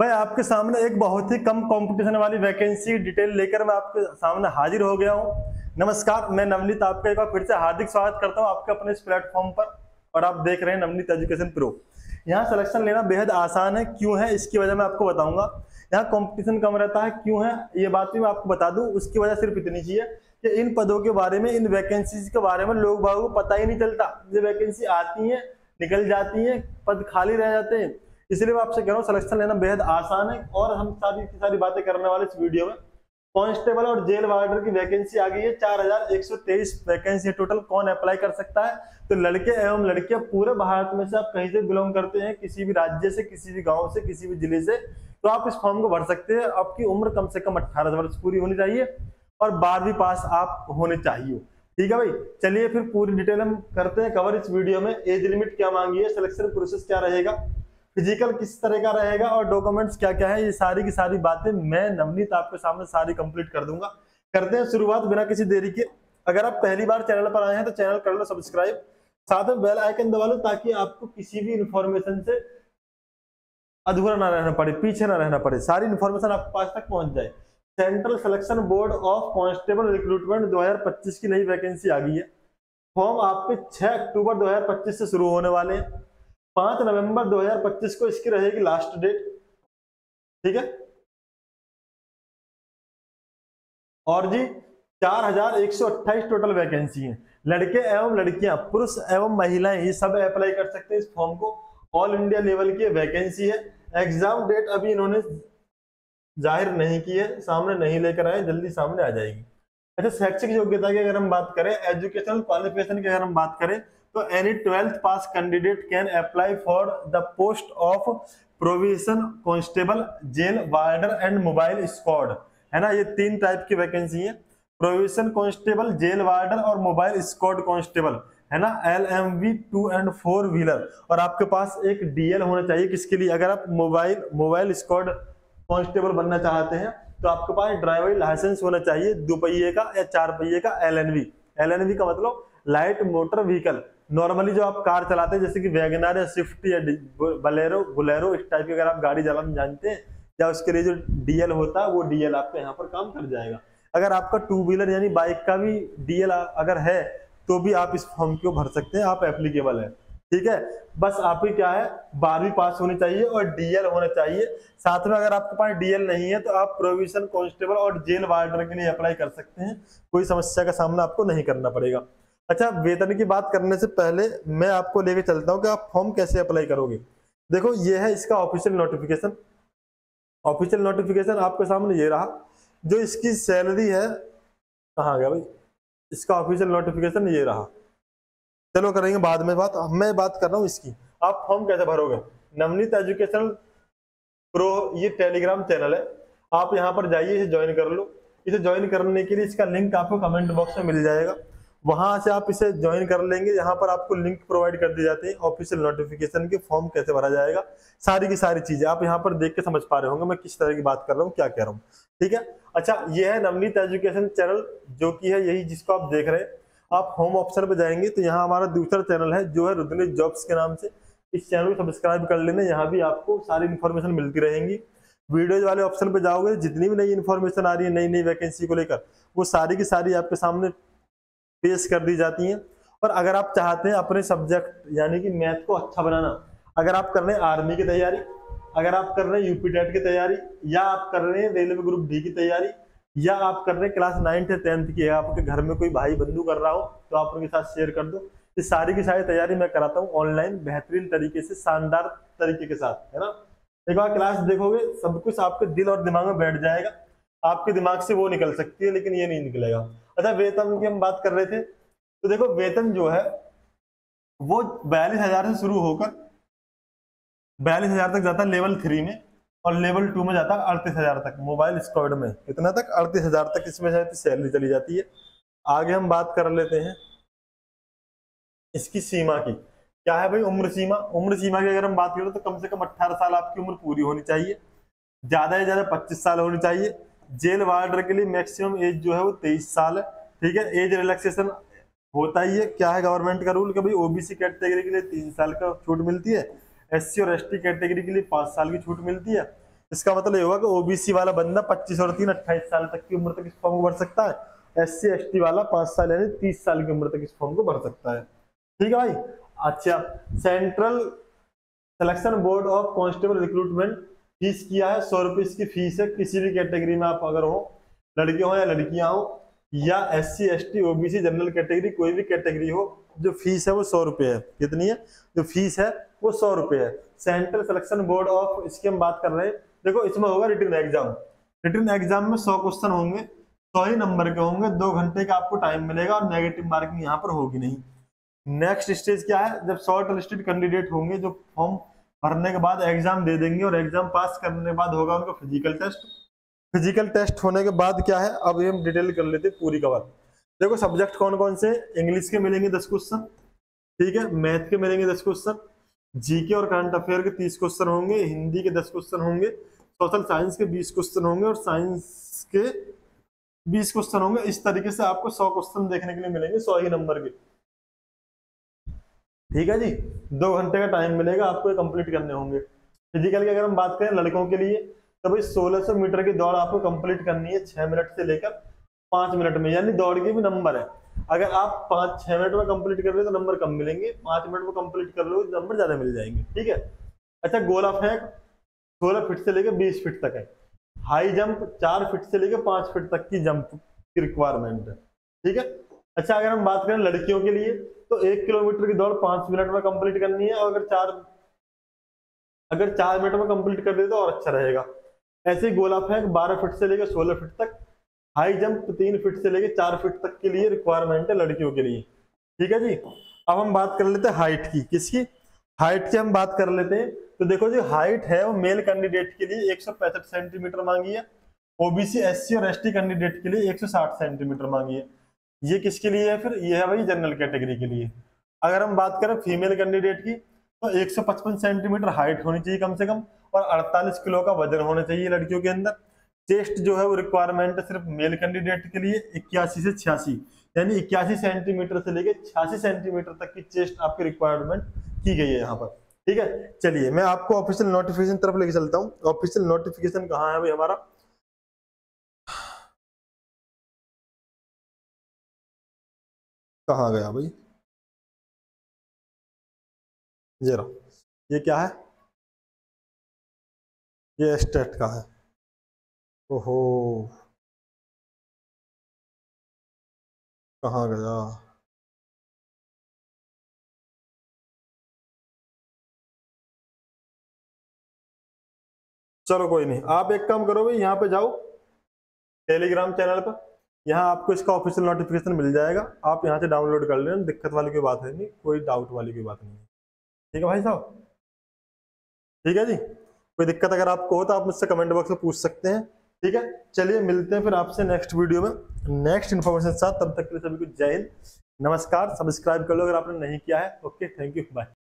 भाई आपके सामने एक बहुत ही कम कंपटीशन वाली वैकेंसी डिटेल लेकर मैं आपके सामने हाजिर हो गया हूं। नमस्कार, मैं नवनीत आपका एक बार फिर से हार्दिक स्वागत करता हूं आपके अपने इस प्लेटफॉर्म पर। और आप देख रहे हैं नवनीत एजुकेशन प्रो। यहाँ सिलेक्शन लेना बेहद आसान है। क्यों है इसकी वजह मैं आपको बताऊंगा। यहाँ कंपटीशन कम रहता है, क्यों है ये बात भी मैं आपको बता दूं। उसकी वजह सिर्फ इतनी सी है कि इन पदों के बारे में, इन वैकेंसीज के बारे में लोग बागों को पता ही नहीं चलता। ये वैकेंसी आती है, निकल जाती है, पद खाली रह जाते हैं। इसलिए मैं आपसे कह रहा हूँ सिलेक्शन लेना बेहद आसान है। और हम सारी की सारी बातें करने वाले इस वीडियो में। कांस्टेबल और जेल वार्डर की वैकेंसी आ गई है। 4123 वैकेंसी है टोटल। कौन अप्लाई कर सकता है? तो लड़के एवं लड़कियां पूरे भारत में से, आप कहीं से बिलोंग करते हैं, किसी भी राज्य से, किसी भी गांव से, किसी भी जिले से, तो आप इस फॉर्म को भर सकते हैं। आपकी उम्र कम से कम 18 वर्ष पूरी होनी चाहिए और 12वीं पास आप होने चाहिए। ठीक है भाई, चलिए फिर पूरी डिटेल हम करते हैं कवर इस वीडियो में। एज लिमिट क्या मांगी है, सिलेक्शन प्रोसेस क्या रहेगा, फिजिकल किस तरह का रहेगा और डॉक्यूमेंट्स क्या क्या है, ये सारी की सारी बातें मैं नवनीत आपके सामने सारी कंप्लीट कर दूंगा। करते हैं शुरुआत बिना किसी देरी के। अगर आप पहली बार चैनल पर आए हैं तो चैनल कर लो सब्सक्राइब, साथ में बेल आइकन दबा लो ताकि आपको किसी भी इंफॉर्मेशन से अधूरा ना रहना पड़े, पीछे ना रहना पड़े, सारी इंफॉर्मेशन आपके पास तक पहुंच जाए। Central selection board of constable recruitment 2025 की नई वैकेंसी आ गई है। फॉर्म आपके 6 अक्टूबर 2025 से शुरू होने वाले हैं। 5 नवंबर 2025 को इसकी रहेगी लास्ट डेट। ठीक है। और जी 4128 टोटल वैकेंसी है। लड़के एवं लड़कियां, पुरुष एवं महिलाएं, ये सब अप्लाई कर सकते हैं इस फॉर्म को। ऑल इंडिया लेवल की वैकेंसी है। एग्जाम डेट अभी इन्होंने जाहिर नहीं की है, सामने नहीं लेकर आए, जल्दी सामने आ जाएगी। अच्छा, शैक्षिक योग्यता की अगर हम बात करें, एजुकेशनल क्वालिफिकेशन की अगर हम बात करें, तो any 12th pass candidate can apply for the post of provision constable, jail warder and mobile squad. है ना, ये 3 टाइप की वैकेंसी है। प्रोविजन कांस्टेबल, जेल वार्डर और मोबाइल स्क्वाड कांस्टेबल। है ना, LMV 2 and 4 व्हीलर। और आपके पास एक DL होना चाहिए। किसके लिए? अगर आप मोबाइल स्क्वाड कांस्टेबल बनना चाहते हैं तो आपके पास ड्राइविंग लाइसेंस होना चाहिए, 2 पहिए का या 4 पहिए का। LNV का मतलब लाइट मोटर व्हीकल। नॉर्मली जो आप कार चलाते हैं जैसे कि वैगनर या स्विफ्ट या बोलेरो, इस टाइप की अगर आप गाड़ी चलाना जानते हैं, या उसके लिए जो DL होता है, वो DL आपके यहाँ पर काम कर जाएगा। अगर आपका 2 व्हीलर यानी बाइक का भी DL अगर है तो भी आप इस फॉर्म को भर सकते हैं, आप एप्लीकेबल है। ठीक है, बस आपकी क्या है, 12वीं पास होनी चाहिए और DL होना चाहिए। साथ में अगर आपके पास DL नहीं है तो आप प्रोविजन कांस्टेबल और जेल वार्डर के लिए अप्लाई कर सकते हैं। कोई समस्या का सामना आपको नहीं करना पड़ेगा। अच्छा, वेतन की बात करने से पहले मैं आपको लेके चलता हूँ कि आप फॉर्म कैसे अप्लाई करोगे। देखो, ये है इसका ऑफिशियल नोटिफिकेशन। ऑफिशियल नोटिफिकेशन आपके सामने ये रहा। जो इसकी सैलरी है, कहाँ गया भाई, इसका ऑफिशियल नोटिफिकेशन ये रहा। चलो करेंगे बाद में बात, मैं बात कर रहा हूँ इसकी। आप फॉर्म कैसे भरोगे? नवनीत एजुकेशन प्रो ये टेलीग्राम चैनल है, आप यहाँ पर जाइए, इसे ज्वाइन कर लो। इसे ज्वाइन करने के लिए इसका लिंक आपको कमेंट बॉक्स में मिल जाएगा, वहां से आप इसे ज्वाइन कर लेंगे। यहाँ पर आपको लिंक प्रोवाइड कर दी जाती है ऑफिशियल नोटिफिकेशन के, फॉर्म कैसे भरा जाएगा, सारी की सारी चीजें आप यहाँ पर देख के समझ पा रहे होंगे मैं किस तरह की बात कर रहा हूँ, क्या कह रहा हूँ। ठीक है। अच्छा, ये है नवनीत एजुकेशन चैनल, जो कि है यही जिसको आप देख रहे हैं। आप होम ऑप्शन पे जाएंगे तो यहाँ हमारा दूसरा चैनल है जो है रुद्रनीत जॉब्स के नाम से। इस चैनल को सब्सक्राइब कर लेना, यहाँ भी आपको सारी इन्फॉर्मेशन मिलती रहेंगी। वीडियोज वाले ऑप्शन पे जाओगे, जितनी भी नई इन्फॉर्मेशन आ रही है नई नई वैकेंसी को लेकर, वो सारी की सारी आपके सामने पेश कर दी जाती हैं। और अगर आप चाहते हैं अपने सब्जेक्ट यानी कि मैथ को अच्छा बनाना, अगर आप कर रहे हैं आर्मी की तैयारी, अगर आप कर रहे हैं यूपी टेट की तैयारी, या आप कर रहे हैं रेलवे ग्रुप डी की तैयारी, या आप कर रहे हैं क्लास 9th या 10th की, आपके घर में कोई भाई बंधु कर रहा हो तो आप उनके साथ शेयर कर दो। ये सारी की सारी तैयारी मैं कराता हूँ ऑनलाइन, बेहतरीन तरीके से, शानदार तरीके के साथ। है ना, एक बार क्लास देखोगे सब कुछ आपके दिल और दिमाग में बैठ जाएगा। आपके दिमाग से वो निकल सकती है लेकिन ये नहीं निकलेगा। अच्छा, वेतन की हम बात कर रहे थे, तो देखो वेतन जो है वो 42,000 से शुरू होकर 42,000 तक जाता है लेवल 3 में, और लेवल 2 में जाता है 38,000 तक। मोबाइल स्क्वाड में कितना तक? 38,000 तक इसमें सैलरी चली जाती है। आगे हम बात कर लेते हैं इसकी सीमा की। क्या है भाई? उम्र सीमा। उम्र सीमा की अगर हम बात करें तो कम से कम 18 साल आपकी उम्र पूरी होनी चाहिए, ज्यादा से ज्यादा 25 साल होनी चाहिए। जेल वार्डर के लिए मैक्सिमम एज जो है वो 23 साल है। ठीक है, एज रिलैक्सेशन होता ही है। क्या है गवर्नमेंट का रूल कि भाई OBC कैटेगरी के लिए 3 साल का छूट मिलती है, SC और ST कैटेगरी के लिए 5 साल की छूट मिलती है। इसका मतलब ये हुआ कि ओबीसी वाला बंदा 25 और 3 28 साल तक की उम्र तक इस फॉर्म को भर सकता है। एससी एसटी वाला 5 साल यानी 30 साल की उम्र तक इस फॉर्म को भर सकता है। ठीक है भाई। अच्छा, central selection board of constable recruitment fees किया है 100 रुपए इसकी फीस है। किसी भी कैटेगरी में आप अगर हो, लड़के हो या लड़कियां हो, या SC ST OBC general category, कोई भी कैटेगरी हो, जो फीस है वो 100 रुपए है। कितनी है? जो फीस है वो 100 रुपए है। सेंट्रल सिलेक्शन बोर्ड ऑफ, इसकी हम बात कर रहे हैं। देखो इसमें होगा रिटन एग्जाम। रिटन एग्जाम में 100 क्वेश्चन होंगे, 100 ही नंबर के होंगे, 2 घंटे का आपको टाइम मिलेगा और नेगेटिव मार्किंग यहाँ पर होगी नहीं। नेक्स्ट स्टेज क्या है? जब शॉर्ट लिस्टेड कैंडिडेट होंगे जो फॉर्म भरने के बाद एग्जाम दे देंगे और एग्जाम पास करने के बाद होगा उनका फिजिकल टेस्ट। फिजिकल टेस्ट होने के बाद क्या है, अब ये हम डिटेल कर लेते हैं पूरी कवर। देखो सब्जेक्ट कौन कौन से? इंग्लिश के मिलेंगे 10 क्वेश्चन, ठीक है, मैथ के मिलेंगे 10 क्वेश्चन, जीके और करंट अफेयर के 30 क्वेश्चन होंगे, हिंदी के 10 क्वेश्चन होंगे, सोशल साइंस के 20 क्वेश्चन होंगे और साइंस के 20 क्वेश्चन होंगे। इस तरीके से आपको 100 क्वेश्चन देखने के लिए मिलेंगे, 100 ही नंबर के। ठीक है जी, 2 घंटे का टाइम मिलेगा आपको, कंप्लीट करने होंगे। फिजिकल की अगर हम बात करें लड़कों के लिए, तो भाई 1600 मीटर की दौड़ आपको कंप्लीट करनी है 6 मिनट से लेकर 5 मिनट में, यानी दौड़ के भी नंबर है। अगर आप 5-6 मिनट में कंप्लीट कर रहे हो तो नंबर कम मिलेंगे, 5 मिनट में कंप्लीट कर रहे हो तो नंबर ज्यादा मिल जाएंगे। ठीक है। अच्छा, गोला फेंक 16 फीट से लेकर 20 फीट तक है। हाई जंप 4 फीट से लेकर 5 फीट तक की जंप की रिक्वायरमेंट है। ठीक है। अच्छा, अगर हम बात करें लड़कियों के लिए, तो 1 किलोमीटर की दौड़ 5 मिनट में कंप्लीट करनी है, और अगर 4 मिनट में कंप्लीट कर दे तो और अच्छा रहेगा। ऐसे ही गोला फेंक 12 फीट से लेकर 16 फीट तक, हाई जंप 3 फीट से लेकर 4 फीट तक के लिए रिक्वायरमेंट है लड़कियों के लिए। ठीक है जी। अब हम बात कर लेते हैं हाइट की। किसकी? हाइट की हम बात कर लेते हैं। तो देखो जो हाइट है वो मेल कैंडिडेट के लिए 165 सेंटीमीटर मांगी है, ओबीसी एससी और एसटी कैंडिडेट के लिए 160 सेंटीमीटर मांगी है। ये किसके लिए है? फिर ये है भाई जनरल कैटेगरी के लिए। अगर हम बात करें फीमेल कैंडिडेट की, तो 155 सेंटीमीटर हाइट होनी चाहिए कम से कम, और 48 किलो का वजन होना चाहिए लड़कियों के अंदर। चेस्ट जो है वो रिक्वायरमेंट है सिर्फ मेल कैंडिडेट के लिए 81 से 86, यानी 81 सेंटीमीटर से लेकर 86 सेंटीमीटर तक की चेस्ट आपकी रिक्वायरमेंट की गई है यहाँ पर। ठीक है। चलिए मैं आपको ऑफिशियल नोटिफिकेशन तरफ लेके चलता हूँ। ऑफिशियल नोटिफिकेशन कहाँ है भाई हमारा? कहाँ गया भाई? जरा, ये क्या है? ये स्टेट का है। ओहो, कहाँ गया? चलो कोई नहीं, आप एक काम करो भाई, यहाँ पे जाओ टेलीग्राम चैनल पर, यहाँ आपको इसका ऑफिशियल नोटिफिकेशन मिल जाएगा। आप यहाँ से डाउनलोड कर लेना, दिक्कत वाली कोई बात है नहीं, कोई डाउट वाली कोई बात नहीं है। ठीक है भाई साहब? ठीक है जी। कोई दिक्कत अगर आपको हो तो आप मुझसे कमेंट बॉक्स में पूछ सकते हैं। ठीक है। चलिए मिलते हैं फिर आपसे नेक्स्ट वीडियो में नेक्स्ट इन्फॉर्मेशन के साथ। तब तक के लिए सभी को जय हिंद, नमस्कार। सब्सक्राइब कर लो अगर आपने नहीं किया है। Okay, thank you, bye.